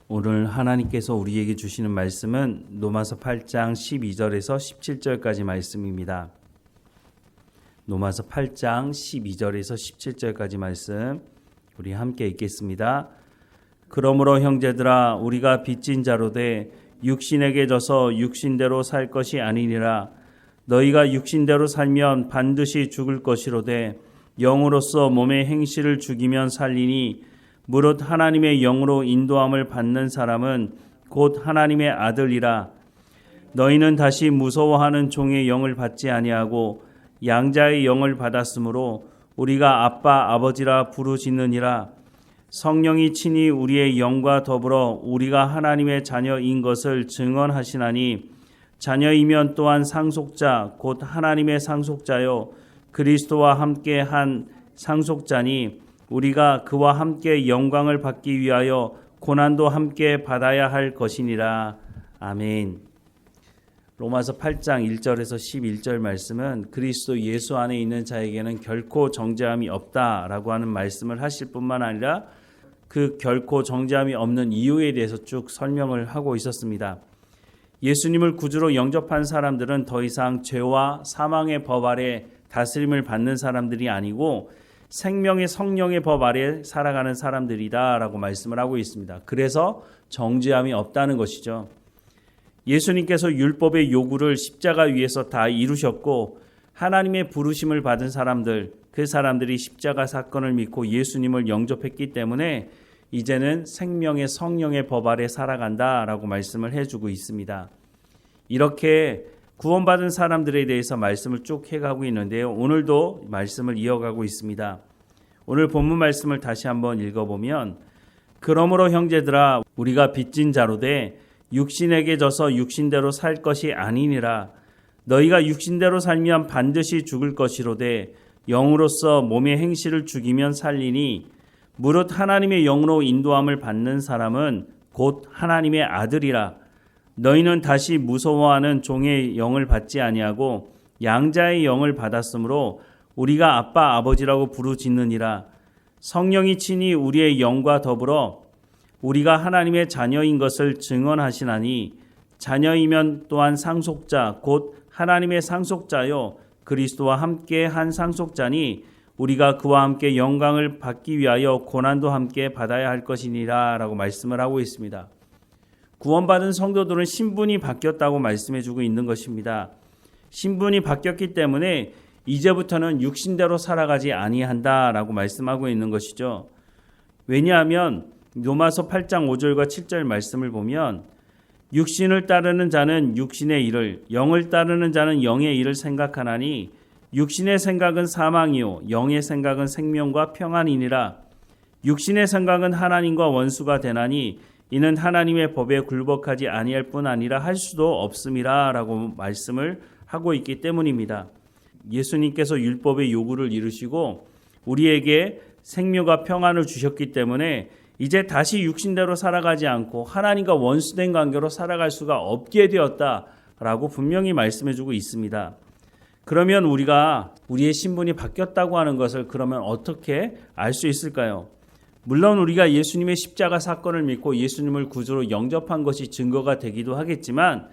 오늘 하나님께서 우리에게 주시는 말씀은 로마서 8장 12절에서 17절까지 말씀입니다. 로마서 8장 12절에서 17절까지 말씀 우리 함께 읽겠습니다. 그러므로 형제들아 우리가 빚진 자로 돼 육신에게 져서 육신대로 살 것이 아니니라. 너희가 육신대로 살면 반드시 죽을 것이로되 영으로서 몸의 행실을 죽이면 살리니 무릇 하나님의 영으로 인도함을 받는 사람은 곧 하나님의 아들이라. 너희는 다시 무서워하는 종의 영을 받지 아니하고 양자의 영을 받았으므로 우리가 아빠 아버지라 부르짖느니라. 성령이 친히 우리의 영과 더불어 우리가 하나님의 자녀인 것을 증언하시나니 자녀이면 또한 상속자 곧 하나님의 상속자요 그리스도와 함께 한 상속자니 우리가 그와 함께 영광을 받기 위하여 고난도 함께 받아야 할 것이니라. 아멘. 로마서 8장 1절에서 11절 말씀은 그리스도 예수 안에 있는 자에게는 결코 정죄함이 없다라고 하는 말씀을 하실 뿐만 아니라 그 결코 정죄함이 없는 이유에 대해서 쭉 설명을 하고 있었습니다. 예수님을 구주로 영접한 사람들은 더 이상 죄와 사망의 법 아래 다스림을 받는 사람들이 아니고 생명의 성령의 법 아래 살아가는 사람들이다라고 말씀을 하고 있습니다. 그래서 정죄함이 없다는 것이죠. 예수님께서 율법의 요구를 십자가 위에서 다 이루셨고 하나님의 부르심을 받은 사람들, 그 사람들이 십자가 사건을 믿고 예수님을 영접했기 때문에 이제는 생명의 성령의 법 아래 살아간다라고 말씀을 해주고 있습니다. 이렇게 구원받은 사람들에 대해서 말씀을 쭉 해가고 있는데요. 오늘도 말씀을 이어가고 있습니다. 오늘 본문 말씀을 다시 한번 읽어보면 그러므로 형제들아 우리가 빚진 자로 돼 육신에게 져서 육신대로 살 것이 아니니라. 너희가 육신대로 살면 반드시 죽을 것이로되 영으로서 몸의 행실을 죽이면 살리니 무릇 하나님의 영으로 인도함을 받는 사람은 곧 하나님의 아들이라. 너희는 다시 무서워하는 종의 영을 받지 아니하고 양자의 영을 받았으므로 우리가 아빠 아버지라고 부르짖느니라. 성령이 친히 우리의 영과 더불어 우리가 하나님의 자녀인 것을 증언하시나니 자녀이면 또한 상속자 곧 하나님의 상속자요 그리스도와 함께 한 상속자니 우리가 그와 함께 영광을 받기 위하여 고난도 함께 받아야 할 것이니라 라고 말씀을 하고 있습니다. 구원받은 성도들은 신분이 바뀌었다고 말씀해주고 있는 것입니다. 신분이 바뀌었기 때문에 이제부터는 육신대로 살아가지 아니한다라고 말씀하고 있는 것이죠. 왜냐하면 로마서 8장 5절과 7절 말씀을 보면 육신을 따르는 자는 육신의 일을, 영을 따르는 자는 영의 일을 생각하나니 육신의 생각은 사망이요 영의 생각은 생명과 평안이니라. 육신의 생각은 하나님과 원수가 되나니 이는 하나님의 법에 굴복하지 아니할 뿐 아니라 할 수도 없음이라 라고 말씀을 하고 있기 때문입니다. 예수님께서 율법의 요구를 이루시고 우리에게 생명과 평안을 주셨기 때문에 이제 다시 육신대로 살아가지 않고 하나님과 원수된 관계로 살아갈 수가 없게 되었다라고 분명히 말씀해주고 있습니다. 그러면 우리가 우리의 신분이 바뀌었다고 하는 것을 그러면 어떻게 알 수 있을까요? 물론 우리가 예수님의 십자가 사건을 믿고 예수님을 구주로 영접한 것이 증거가 되기도 하겠지만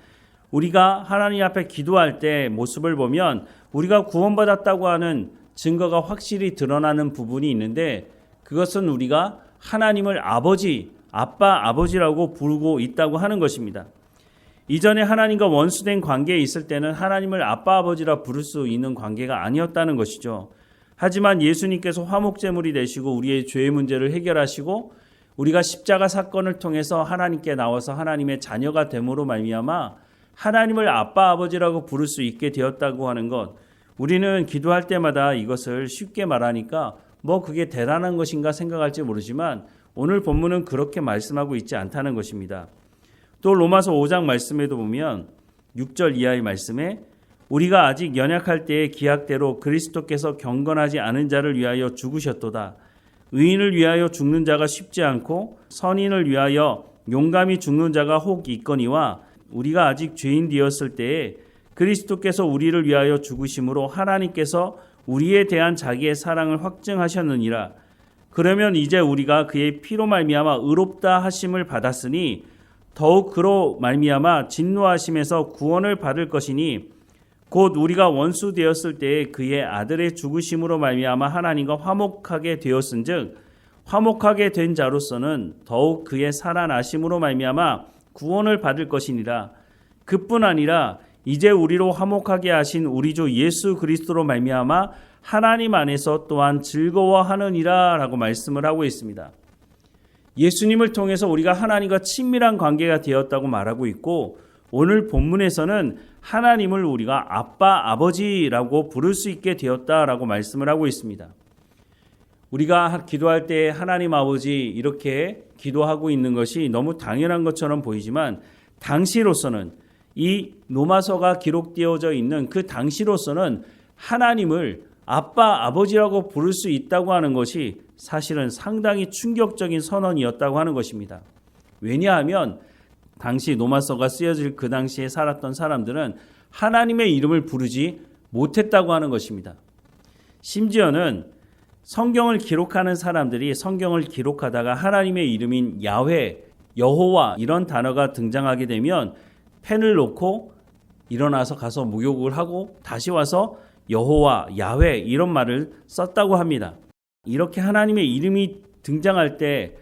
우리가 하나님 앞에 기도할 때 모습을 보면 우리가 구원받았다고 하는 증거가 확실히 드러나는 부분이 있는데 그것은 우리가 하나님을 아버지, 아빠, 아버지라고 부르고 있다고 하는 것입니다. 이전에 하나님과 원수된 관계에 있을 때는 하나님을 아빠, 아버지라 부를 수 있는 관계가 아니었다는 것이죠. 하지만 예수님께서 화목제물이 되시고 우리의 죄의 문제를 해결하시고 우리가 십자가 사건을 통해서 하나님께 나와서 하나님의 자녀가 됨으로 말미암아 하나님을 아빠, 아버지라고 부를 수 있게 되었다고 하는 것, 우리는 기도할 때마다 이것을 쉽게 말하니까 그게 대단한 것인가 생각할지 모르지만 오늘 본문은 그렇게 말씀하고 있지 않다는 것입니다. 또 로마서 5장 말씀에도 보면 6절 이하의 말씀에 우리가 아직 연약할 때의 기약대로 그리스도께서 경건하지 않은 자를 위하여 죽으셨도다. 의인을 위하여 죽는 자가 쉽지 않고 선인을 위하여 용감히 죽는 자가 혹 있거니와 우리가 아직 죄인 되었을 때에 그리스도께서 우리를 위하여 죽으심으로 하나님께서 우리에 대한 자기의 사랑을 확증하셨느니라. 그러면 이제 우리가 그의 피로 말미암아 의롭다 하심을 받았으니 더욱 그로 말미암아 진노하심에서 구원을 받을 것이니 곧 우리가 원수 되었을 때에 그의 아들의 죽으심으로 말미암아 하나님과 화목하게 되었은즉 화목하게 된 자로서는 더욱 그의 살아나심으로 말미암아 구원을 받을 것이니라. 그뿐 아니라 이제 우리로 화목하게 하신 우리 주 예수 그리스도로 말미암아 하나님 안에서 또한 즐거워하느니라 라고 말씀을 하고 있습니다. 예수님을 통해서 우리가 하나님과 친밀한 관계가 되었다고 말하고 있고, 오늘 본문에서는 하나님을 우리가 아빠, 아버지라고 부를 수 있게 되었다라고 말씀을 하고 있습니다. 우리가 기도할 때 하나님 아버지 이렇게 기도하고 있는 것이 너무 당연한 것처럼 보이지만, 당시로서는 이 로마서가 기록되어져 있는 그 당시로서는 하나님을 아빠, 아버지라고 부를 수 있다고 하는 것이 사실은 상당히 충격적인 선언이었다고 하는 것입니다. 왜냐하면 당시 로마서가 쓰여질 그 당시에 살았던 사람들은 하나님의 이름을 부르지 못했다고 하는 것입니다. 심지어는 성경을 기록하는 사람들이 성경을 기록하다가 하나님의 이름인 야훼, 여호와 이런 단어가 등장하게 되면 펜을 놓고 일어나서 가서 목욕을 하고 다시 와서 여호와, 야훼 이런 말을 썼다고 합니다. 이렇게 하나님의 이름이 등장할 때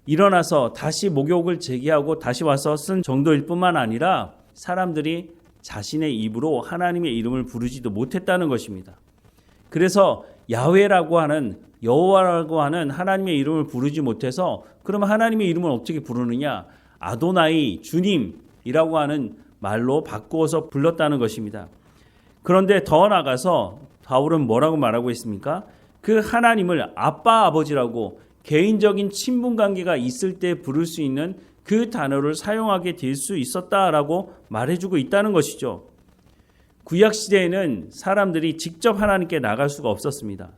일어나서 다시 목욕을 재개하고 다시 와서 쓴 정도일 뿐만 아니라 사람들이 자신의 입으로 하나님의 이름을 부르지도 못했다는 것입니다. 그래서 야훼라고 하는, 여호와라고 하는 하나님의 이름을 부르지 못해서 그러면 하나님의 이름을 어떻게 부르느냐? 아도나이, 주님이라고 하는 말로 바꾸어서 불렀다는 것입니다. 그런데 더 나아가서 바울은 뭐라고 말하고 있습니까? 그 하나님을 아빠, 아버지라고 개인적인 친분 관계가 있을 때 부를 수 있는 그 단어를 사용하게 될 수 있었다라고 말해주고 있다는 것이죠. 구약시대에는 사람들이 직접 하나님께 나갈 수가 없었습니다.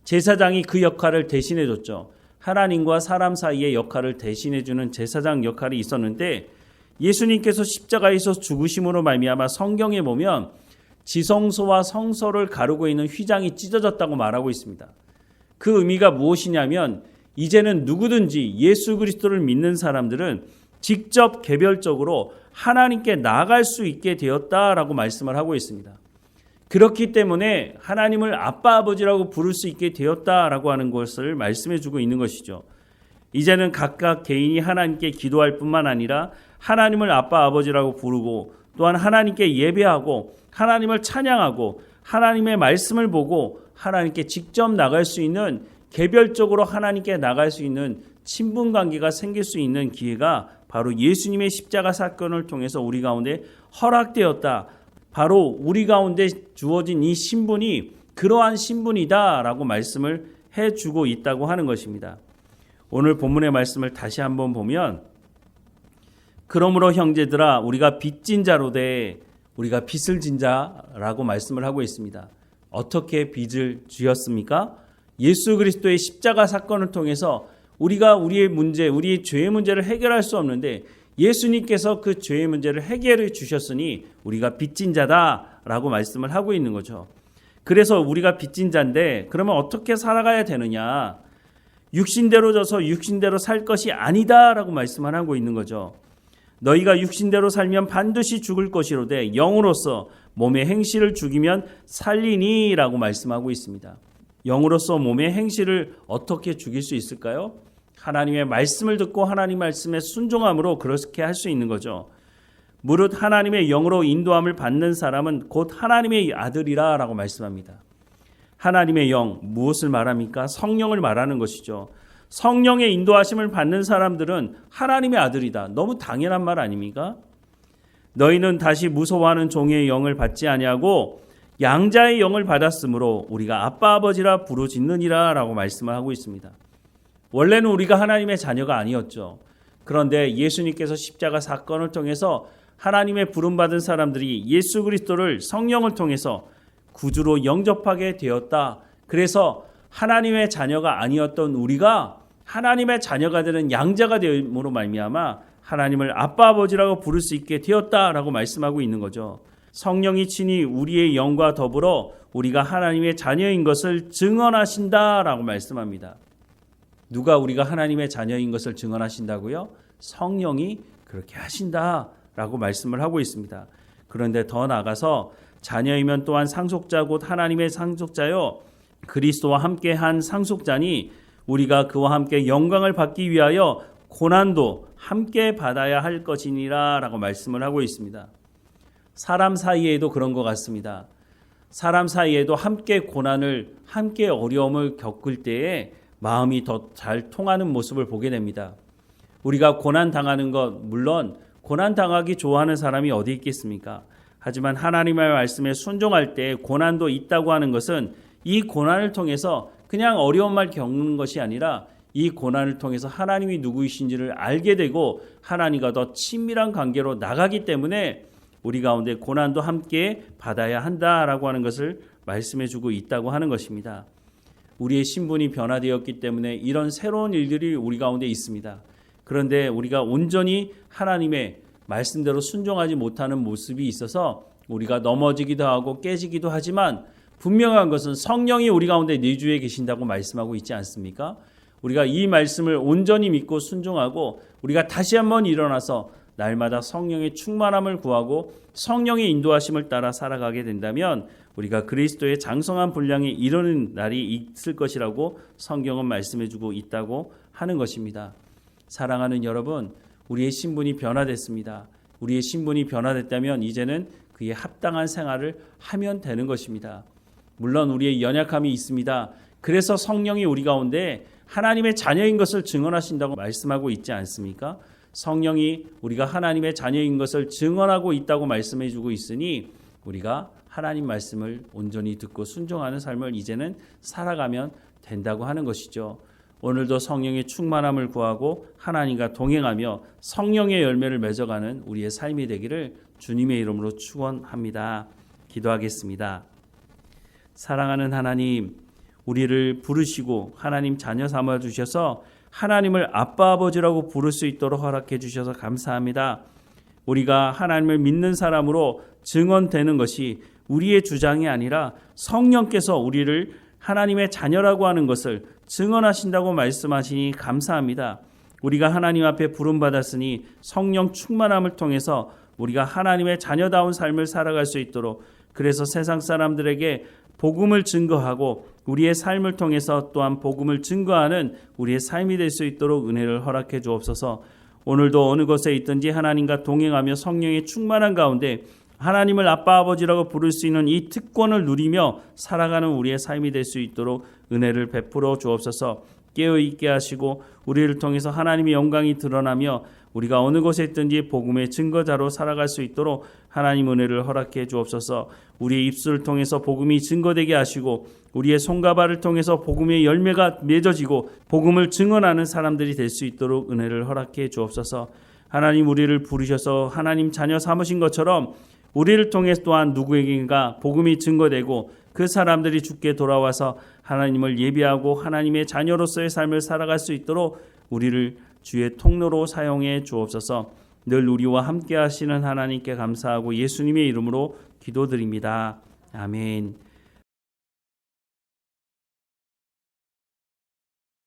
제사장이 그 역할을 대신해줬죠. 하나님과 사람 사이의 역할을 대신해주는 제사장 역할이 있었는데, 예수님께서 십자가에서 죽으심으로 말미암아 성경에 보면 지성소와 성소를 가르고 있는 휘장이 찢어졌다고 말하고 있습니다. 그 의미가 무엇이냐면 이제는 누구든지 예수 그리스도를 믿는 사람들은 직접 개별적으로 하나님께 나아갈 수 있게 되었다라고 말씀을 하고 있습니다. 그렇기 때문에 하나님을 아빠, 아버지라고 부를 수 있게 되었다라고 하는 것을 말씀해 주고 있는 것이죠. 이제는 각각 개인이 하나님께 기도할 뿐만 아니라 하나님을 아빠, 아버지라고 부르고 또한 하나님께 예배하고 하나님을 찬양하고 하나님의 말씀을 보고 하나님께 직접 나갈 수 있는, 개별적으로 하나님께 나갈 수 있는 친분 관계가 생길 수 있는 기회가 바로 예수님의 십자가 사건을 통해서 우리 가운데 허락되었다. 바로 우리 가운데 주어진 이 신분이 그러한 신분이다라고 말씀을 해주고 있다고 하는 것입니다. 오늘 본문의 말씀을 다시 한번 보면, 그러므로 형제들아 우리가 빚진 자로 돼 우리가 빚을 진 자라고 말씀을 하고 있습니다. 어떻게 빚을 지었습니까? 예수 그리스도의 십자가 사건을 통해서 우리가 우리의 문제, 우리의 죄의 문제를 해결할 수 없는데 예수님께서 그 죄의 문제를 해결해 주셨으니 우리가 빚진 자다라고 말씀을 하고 있는 거죠. 그래서 우리가 빚진 자인데 그러면 어떻게 살아가야 되느냐? 육신대로 져서 육신대로 살 것이 아니다라고 말씀을 하고 있는 거죠. 너희가 육신대로 살면 반드시 죽을 것이로되 영으로서 몸의 행실을 죽이면 살리니 라고 말씀하고 있습니다. 영으로서 몸의 행실을 어떻게 죽일 수 있을까요? 하나님의 말씀을 듣고 하나님 말씀에 순종함으로 그렇게 할 수 있는 거죠. 무릇 하나님의 영으로 인도함을 받는 사람은 곧 하나님의 아들이라 라고 말씀합니다. 하나님의 영, 무엇을 말합니까? 성령을 말하는 것이죠. 성령의 인도하심을 받는 사람들은 하나님의 아들이다. 너무 당연한 말 아닙니까? 너희는 다시 무서워하는 종의 영을 받지 아니하고 양자의 영을 받았으므로 우리가 아빠 아버지라 부르짖느니라 라고 말씀을 하고 있습니다. 원래는 우리가 하나님의 자녀가 아니었죠. 그런데 예수님께서 십자가 사건을 통해서 하나님의 부름받은 사람들이 예수 그리스도를 성령을 통해서 구주로 영접하게 되었다. 그래서 하나님의 자녀가 아니었던 우리가 하나님의 자녀가 되는 양자가 되므로 말미암아 하나님을 아빠 아버지라고 부를 수 있게 되었다라고 말씀하고 있는 거죠. 성령이 친히 우리의 영과 더불어 우리가 하나님의 자녀인 것을 증언하신다라고 말씀합니다. 누가 우리가 하나님의 자녀인 것을 증언하신다고요? 성령이 그렇게 하신다라고 말씀을 하고 있습니다. 그런데 더 나아가서 자녀이면 또한 상속자 곧 하나님의 상속자요 그리스도와 함께한 상속자니 우리가 그와 함께 영광을 받기 위하여 고난도 함께 받아야 할 것이니라 라고 말씀을 하고 있습니다. 사람 사이에도 그런 것 같습니다. 사람 사이에도 함께 고난을 함께 어려움을 겪을 때에 마음이 더 잘 통하는 모습을 보게 됩니다. 우리가 고난 당하는 것 물론 고난 당하기 좋아하는 사람이 어디 있겠습니까? 하지만 하나님의 말씀에 순종할 때 고난도 있다고 하는 것은 이 고난을 통해서 그냥 어려움만 겪는 것이 아니라 이 고난을 통해서 하나님이 누구이신지를 알게 되고 하나님과 더 친밀한 관계로 나가기 때문에 우리 가운데 고난도 함께 받아야 한다라고 하는 것을 말씀해 주고 있다고 하는 것입니다. 우리의 신분이 변화되었기 때문에 이런 새로운 일들이 우리 가운데 있습니다. 그런데 우리가 온전히 하나님의 말씀대로 순종하지 못하는 모습이 있어서 우리가 넘어지기도 하고 깨지기도 하지만 분명한 것은 성령이 우리 가운데 내주에 계신다고 말씀하고 있지 않습니까? 우리가 이 말씀을 온전히 믿고 순종하고 우리가 다시 한번 일어나서 날마다 성령의 충만함을 구하고 성령의 인도하심을 따라 살아가게 된다면 우리가 그리스도의 장성한 분량에 이르는 날이 있을 것이라고 성경은 말씀해주고 있다고 하는 것입니다. 사랑하는 여러분, 우리의 신분이 변화됐습니다. 우리의 신분이 변화됐다면 이제는 그에 합당한 생활을 하면 되는 것입니다. 물론 우리의 연약함이 있습니다. 그래서 성령이 우리 가운데 하나님의 자녀인 것을 증언하신다고 말씀하고 있지 않습니까? 성령이 우리가 하나님의 자녀인 것을 증언하고 있다고 말씀해 주고 있으니 우리가 하나님 말씀을 온전히 듣고 순종하는 삶을 이제는 살아가면 된다고 하는 것이죠. 오늘도 성령의 충만함을 구하고 하나님과 동행하며 성령의 열매를 맺어가는 우리의 삶이 되기를 주님의 이름으로 축원합니다. 기도하겠습니다. 사랑하는 하나님, 우리를 부르시고 하나님 자녀 삼아 주셔서 하나님을 아빠 아버지라고 부를 수 있도록 허락해 주셔서 감사합니다. 우리가 하나님을 믿는 사람으로 증언되는 것이 우리의 주장이 아니라 성령께서 우리를 하나님의 자녀라고 하는 것을 증언하신다고 말씀하시니 감사합니다. 우리가 하나님 앞에 부름받았으니 성령 충만함을 통해서 우리가 하나님의 자녀다운 삶을 살아갈 수 있도록 그래서 세상 사람들에게 복음을 증거하고 우리의 삶을 통해서 또한 복음을 증거하는 우리의 삶이 될 수 있도록 은혜를 허락해 주옵소서. 오늘도 어느 곳에 있든지 하나님과 동행하며 성령의 충만한 가운데 하나님을 아빠 아버지라고 부를 수 있는 이 특권을 누리며 살아가는 우리의 삶이 될 수 있도록 은혜를 베풀어 주옵소서. 깨어있게 하시고 우리를 통해서 하나님의 영광이 드러나며 우리가 어느 곳에 있든지 복음의 증거자로 살아갈 수 있도록 하나님 은혜를 허락해 주옵소서. 우리의 입술을 통해서 복음이 증거되게 하시고 우리의 손과 발을 통해서 복음의 열매가 맺어지고 복음을 증언하는 사람들이 될 수 있도록 은혜를 허락해 주옵소서. 하나님 우리를 부르셔서 하나님 자녀 삼으신 것처럼 우리를 통해 또한 누구에게인가 복음이 증거되고 그 사람들이 주께 돌아와서 하나님을 예배하고 하나님의 자녀로서의 삶을 살아갈 수 있도록 우리를 주의 통로로 사용해 주옵소서. 늘 우리와 함께 하시는 하나님께 감사하고 예수님의 이름으로 기도드립니다. 아멘.